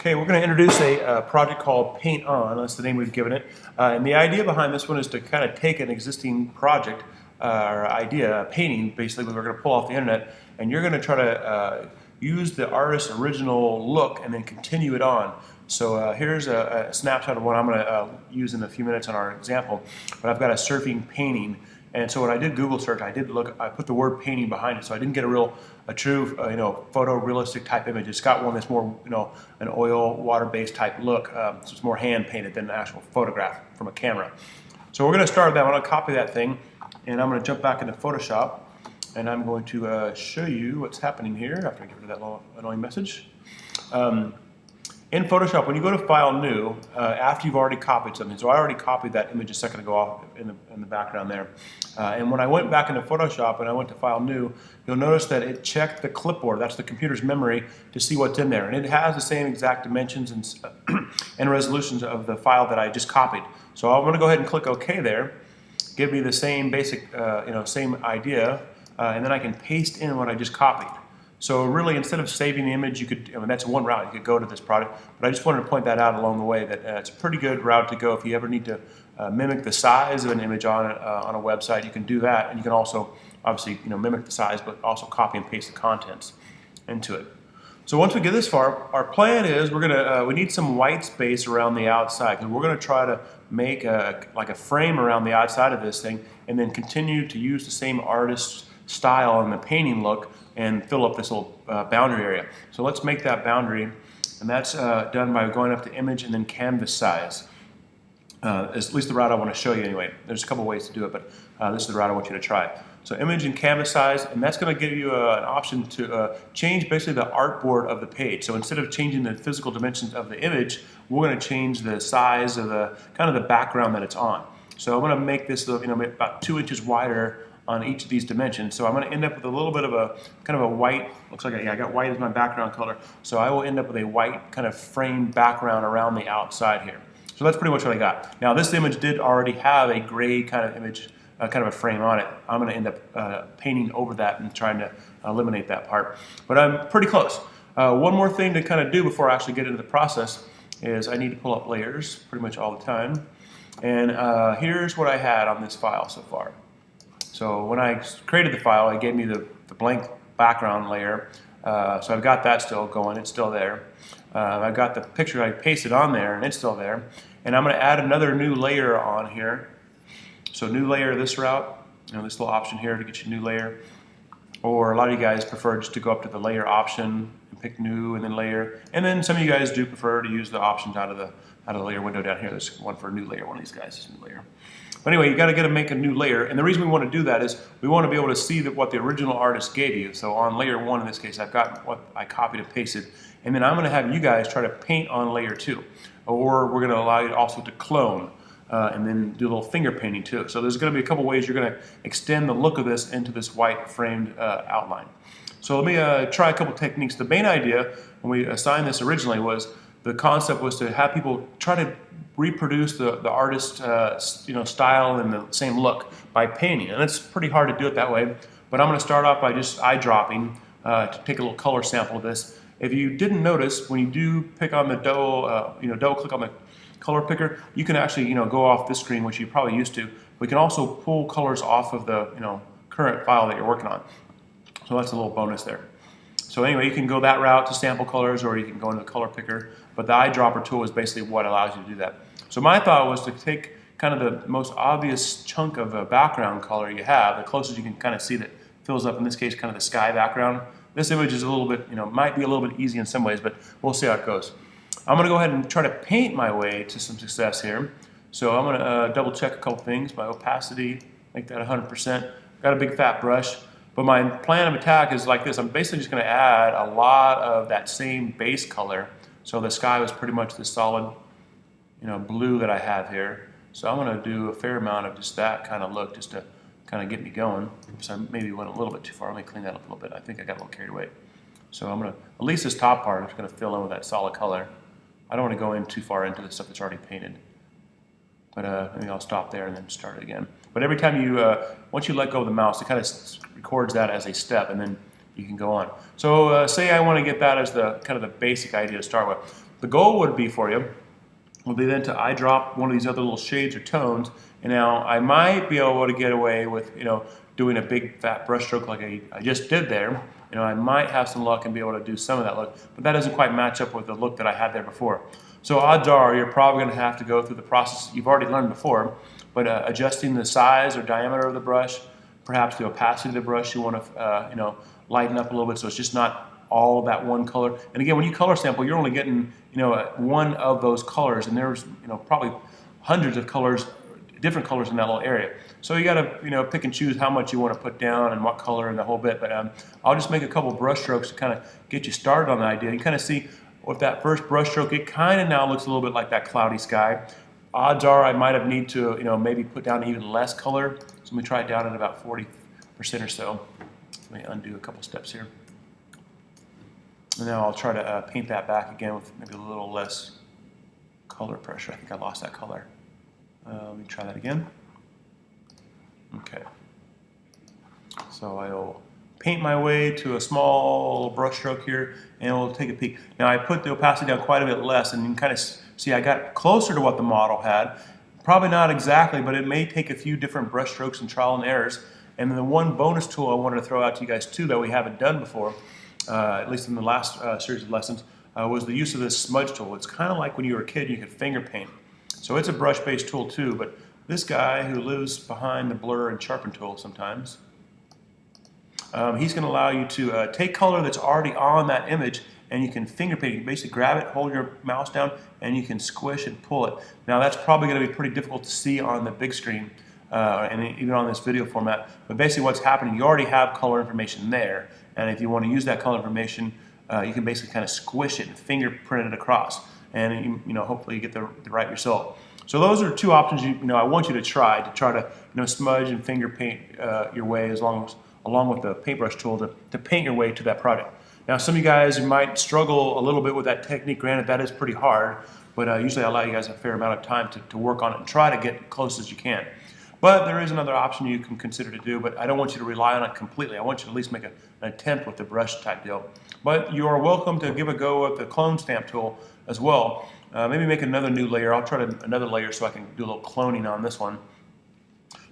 Okay, we're going to introduce a project called Paint On. That's the name we've given it. And the idea behind this one is to kind of take an existing project or idea, a painting, basically, that we're going to pull off the internet, and you're going to try to use the artist's original look and then continue it on. So here's a snapshot of what I'm going to use in a few minutes on our example. But I've got a surfing painting. And so when I did Google search, I put the word painting behind it, so I didn't get a true, photorealistic type image. It's got one that's more, an oil, water-based type look. So it's more hand painted than an actual photograph from a camera. So we're going to start with that. I'm going to copy that thing, and I'm going to jump back into Photoshop, and I'm going to show you what's happening here after I get rid of that little annoying message. In Photoshop, when you go to File, New, after you've already copied something, so I already copied that image a second ago off in the background there. And when I went back into Photoshop and I went to File, New, you'll notice that it checked the clipboard, that's the computer's memory, to see what's in there. And it has the same exact dimensions and resolutions of the file that I just copied. So I'm going to go ahead and click OK there, give me the same basic, same idea, and then I can paste in what I just copied. So really, instead of saving the image, that's one route you could go to this product, but I just wanted to point that out along the way that it's a pretty good route to go if you ever need to mimic the size of an image on a website. You can do that, and you can also, obviously, mimic the size, but also copy and paste the contents into it. So once we get this far, our plan is we need some white space around the outside, because we're going to try to make like a frame around the outside of this thing, and then continue to use the same artist's style and the painting look and fill up this little boundary area. So let's make that boundary, and that's done by going up to Image and then Canvas Size. At least the route I want to show you anyway. There's a couple ways to do it, but this is the route I want you to try. So Image and Canvas Size, and that's going to give you an option to change basically the artboard of the page. So instead of changing the physical dimensions of the image, we're going to change the size of the background that it's on. So I'm going to make this about 2 inches wider on each of these dimensions. So I'm going to end up with a little bit of a white, looks like I got white as my background color. So I will end up with a white kind of framed background around the outside here. So that's pretty much what I got. Now this image did already have a gray kind of image, kind of a frame on it. I'm going to end up painting over that and trying to eliminate that part. But I'm pretty close. One more thing to kind of do before I actually get into the process is I need to pull up layers pretty much all the time. And here's what I had on this file so far. So when I created the file, it gave me the blank background layer. So I've got that still going, it's still there. I've got the picture I pasted on there, and it's still there. And I'm going to add another new layer on here. So new layer this route, this little option here to get you a new layer. Or a lot of you guys prefer just to go up to the layer option and pick new and then layer. And then some of you guys do prefer to use the options out of the layer window down here. There's one for a new layer, one of these guys is a new layer. But anyway, you got to make a new layer, and the reason we want to do that is we want to be able to see what the original artist gave you. So on layer 1 in this case, I've got what I copied and pasted, and then I'm going to have you guys try to paint on layer 2, or we're going to allow you also to clone and then do a little finger painting too. So there's going to be a couple ways you're going to extend the look of this into this white framed outline. So let me try a couple techniques. The main idea when we assigned this originally was the concept was to have people try to reproduce the artist's style and the same look by painting, and it's pretty hard to do it that way. But I'm going to start off by just eyedropping to take a little color sample of this. If you didn't notice, when you do pick on the double click on the color picker, you can actually go off this screen, which you're probably used to. We can also pull colors off of the current file that you're working on. So that's a little bonus there. So anyway, you can go that route to sample colors, or you can go into the color picker, but the eyedropper tool is basically what allows you to do that. So my thought was to take kind of the most obvious chunk of a background color you have, the closest you can kind of see that fills up, in this case, kind of the sky background. This image is a little bit, might be a little bit easy in some ways, but we'll see how it goes. I'm going to go ahead and try to paint my way to some success here. So I'm going to double check a couple things. My opacity, make that 100%. Got a big fat brush. But my plan of attack is like this. I'm basically just going to add a lot of that same base color. So the sky was pretty much the solid, blue that I have here. So I'm going to do a fair amount of just that kind of look, just to kind of get me going. So I maybe went a little bit too far. Let me clean that up a little bit. I think I got a little carried away. So I'm going to, at least this top part, I'm just going to fill in with that solid color. I don't want to go in too far into the stuff that's already painted. But maybe I'll stop there and then start it again. But every time once you let go of the mouse, it kind of records that as a step, and then you can go on. So say I want to get that as the kind of the basic idea to start with. The goal would be for you would be then to eyedrop one of these other little shades or tones, and now I might be able to get away with, doing a big fat brush stroke like I just did there. I might have some luck and be able to do some of that look, but that doesn't quite match up with the look that I had there before. So odds are you're probably going to have to go through the process you've already learned before, but adjusting the size or diameter of the brush, perhaps the opacity of the brush you want to lighten up a little bit so it's just not all that one color. And again, when you color sample, you're only getting one of those colors, and there's probably hundreds of colors, different colors in that little area. So you got to pick and choose how much you want to put down and what color and the whole bit. But I'll just make a couple brush strokes to kind of get you started on the idea. You kind of see with that first brush stroke, it kind of now looks a little bit like that cloudy sky. Odds are I might have need to maybe put down even less color. So let me try it down at about 40% or so. Let me undo a couple steps here. And now I'll try to paint that back again with maybe a little less color pressure. I think I lost that color. Let me try that again. Okay. So I'll paint my way to a small brush stroke here, and we'll take a peek. Now I put the opacity down quite a bit less, and you can kind of see I got closer to what the model had. Probably not exactly, but it may take a few different brush strokes and trial and errors. And then the one bonus tool I wanted to throw out to you guys too that we haven't done before, at least in the last series of lessons, was the use of this smudge tool. It's kind of like when you were a kid, you could finger paint. So it's a brush-based tool too, but this guy who lives behind the blur and sharpen tool sometimes, he's going to allow you to take color that's already on that image, and you can finger paint. You can basically grab it, hold your mouse down, and you can squish and pull it. Now that's probably going to be pretty difficult to see on the big screen and even on this video format, but basically what's happening, you already have color information there, and if you want to use that color information, you can basically kind of squish it and fingerprint it across, and hopefully you get the right result. So those are two options I want you to try to smudge and finger paint your way along with the paintbrush tool to paint your way to that product. Now some of you guys might struggle a little bit with that technique. Granted, that is pretty hard, but usually I allow you guys a fair amount of time to work on it and try to get close as you can. But there is another option you can consider to do, but I don't want you to rely on it completely. I want you to at least make an attempt with the brush type deal. But you are welcome to give a go with the clone stamp tool as well. Maybe make another new layer. I'll try another layer so I can do a little cloning on this one.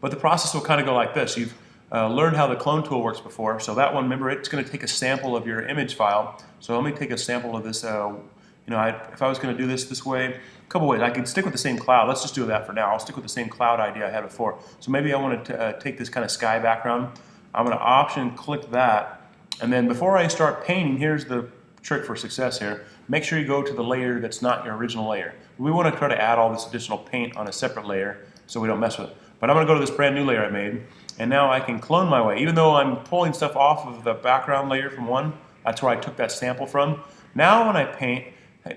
But the process will kind of go like this. You've learned how the clone tool works before. So that one, remember, it's going to take a sample of your image file. So let me take a sample of this. If I was going to do this way, a couple ways. I could stick with the same cloud. Let's just do that for now. I'll stick with the same cloud idea I had before. So maybe I want to take this kind of sky background. I'm going to option click that. And then before I start painting, here's the trick for success here. Make sure you go to the layer that's not your original layer. We want to try to add all this additional paint on a separate layer so we don't mess with it. But I'm going to go to this brand new layer I made, and now I can clone my way. Even though I'm pulling stuff off of the background layer from one, that's where I took that sample from. Now when I paint,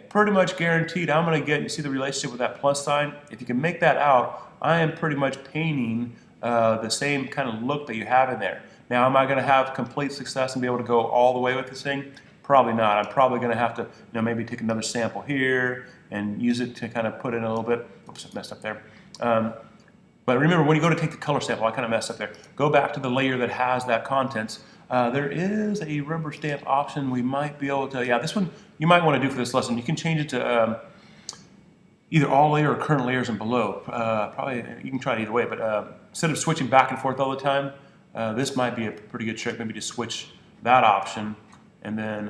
pretty much guaranteed I'm going to get, you see the relationship with that plus sign? If you can make that out, I am pretty much painting the same kind of look that you have in there. Now, am I going to have complete success and be able to go all the way with this thing? Probably not. I'm probably going to have to maybe take another sample here and use it to kind of put in a little bit. Oops, I messed up there. But remember, when you go to take the color sample, I kind of messed up there. Go back to the layer that has that contents. There is a rubber stamp option we might be able to, yeah, this one you might want to do for this lesson. You can change it to either all layer or current layers and below. Probably, you can try it either way, but instead of switching back and forth all the time, this might be a pretty good trick, maybe to switch that option, and then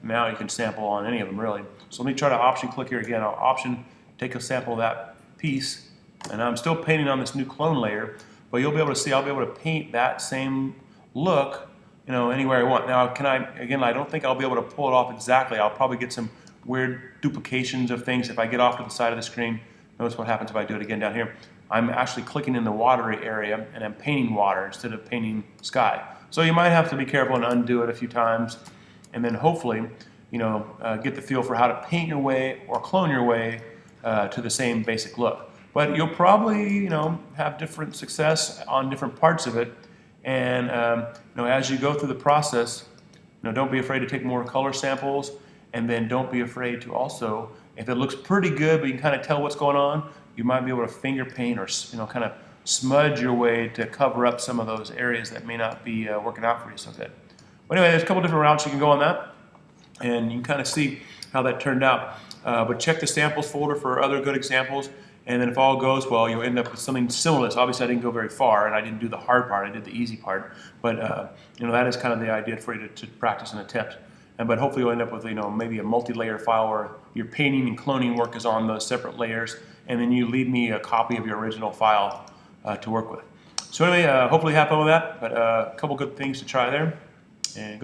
now you can sample on any of them really. So let me try to option click here again. I'll option take a sample of that piece, and I'm still painting on this new clone layer, but you'll be able to see I'll be able to paint that same look anywhere I want. Now I don't think I'll be able to pull it off exactly. I'll probably get some weird duplications of things if I get off to the side of the screen. Notice what happens if I do it again down here. I'm actually clicking in the watery area and I'm painting water instead of painting sky. So you might have to be careful and undo it a few times, and then hopefully get the feel for how to paint your way or clone your way to the same basic look. But you'll probably have different success on different parts of it, and as you go through the process, don't be afraid to take more color samples, and then don't be afraid to also, if it looks pretty good but you can kind of tell what's going on, you might be able to finger paint or kind of smudge your way to cover up some of those areas that may not be working out for you so good. But anyway, there's a couple different routes you can go on that, and you can kind of see how that turned out. But check the samples folder for other good examples, and then if all goes well, you'll end up with something similar. So obviously I didn't go very far, and I didn't do the hard part, I did the easy part. But that is kind of the idea for you to practice and attempt. But hopefully you'll end up with maybe a multi-layer file where your painting and cloning work is on those separate layers, and then you leave me a copy of your original file to work with. So anyway, hopefully have fun with that, but a couple good things to try there, and good